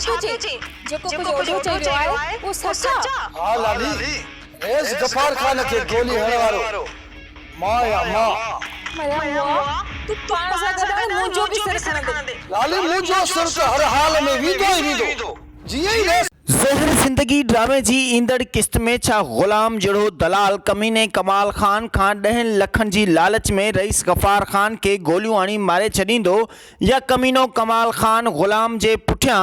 छापे जी जेको कुछ ओडो चई आए वो सच्चा। हां लाली एस गफार खान के गोली हण वारो माया मां मां तू पाण सा गदा मुजो भी सिर खणंदे। लाली मुजो सिर त हर हाल में वीदो ही वीदो जी ही रे। ज़हर ज़िंदगी ड्रामे जी ईंदड़ किस्त में छा ग़ुलाम जहिड़ो दलाल कमीने कमाल खान खां 10 लखनि जी लालच में रईस गफ़ार खान के गोलियूं हणी मारे छॾींदो या कमीनो कमाल खान ग़ुलाम जे पुठियां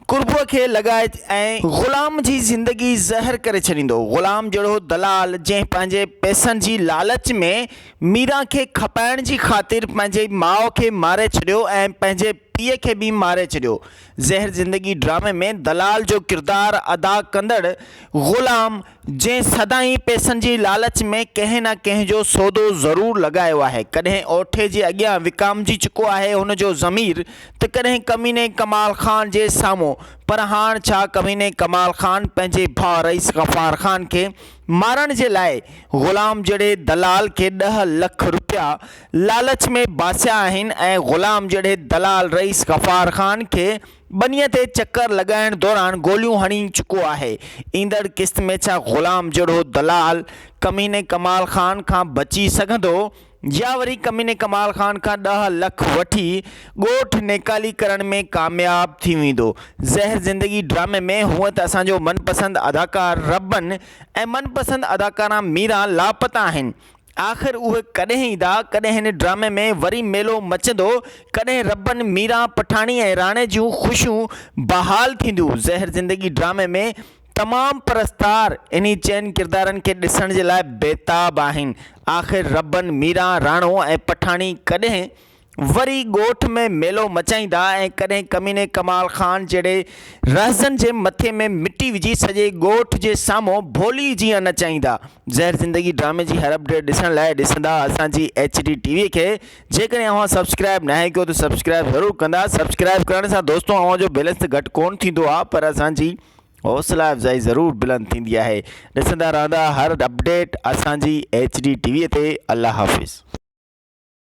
कुर्बुअ खे लॻाए ऐं ग़ुलाम जी ज़िंदगी ज़हर करे छॾींदो। ग़ुलाम जहिड़ो दलाल जंहिं पंहिंजे पैसनि जी लालच में मीरा खे खपाइण जी ख़ातिर पंहिंजे माउ खे मारे छॾियो ऐं पंहिंजे पीउ खे बि मारे छॾियो। ज़हर ज़िंदगी ड्रामे में दलाल जो किरदारु अदा कंदड़ ग़ुलाम जंहिं सदाईं पैसनि जी लालच में कंहिं न कंहिं जो सौदो ज़रूरु लॻायो आहे, कॾहिं ओठे जे अॻियां विकामजी चुको आहे हुन जो ज़मीर त कॾहिं कमीने कमाल खान जे साम्हूं। पर हाणे छा कमीने कमाल खान पंहिंजे भाउ रईस गफ़ार खान खे मारण जे लाइ ग़ुलाम जहिड़े दलाल खे 10 लख रुपया लालच में बासिया आहिनि ऐं ग़ुलाम जहिड़े दलाल रईस गफ़ार खान खे बनीअ ते चक्कर लॻाइण दौरान गोलियूं हणी चुको आहे। ईंदड़ किस्त में छा ग़ुलाम जहिड़ो दलाल कमीने कमाल खान खां बची सघंदो या वरी कमीने कमाल खान खां 10 लख वठी ॻोठ नेकाली करण में कामयाब थी वेंदो। ज़हर ज़िंदगी ड्रामे में हूअं त असांजो मनपसंद अदाकार रब्बन ऐं मनपसंद अदाकारा मीरा लापता आहिनि। आख़िर उहे कॾहिं ईंदा, कॾहिं हिन ड्रामे में वरी मेलो मचंदो, कॾहिं रब्बन मीरा पठाणी ऐं राणे जूं ख़ुशियूं बहाल थींदियूं। ज़हर ज़िंदगी ड्रामे में तमामु परस्तार इन्ही चइनि किरदारनि खे ॾिसण जे लाइ बेताब आहिनि। आख़िर रब्बन मीरा राणो ऐं पठाणी कॾहिं वरी ॻोठ में मेलो मचाईंदा ऐं कॾहिं कमीने कमाल खान जहिड़े रहज़न जे मथे में मिटी विझी सॼे ॻोठ जे साम्हूं भोली जीअं नचाईंदा। ज़हर ज़िंदगी ड्रामे जी हर अपडेट ॾिसण लाइ ॾिसंदा असांजी HD TV खे। जेकॾहिं अव्हां सब्सक्राइब न कयो त सब्सक्राइब ज़रूरु कंदा। सब्सक्राइब करण सां दोस्तों अव्हां जो बैलेंस त घटि कोन थींदो आहे, पर असांजी हौसला अफ़ज़ाई ज़रूरु बुलंद थींदी आहे। ॾिसंदा रहंदा हर अपडेट असांजी HD TV ते। अल्लाह हाफ़िज़।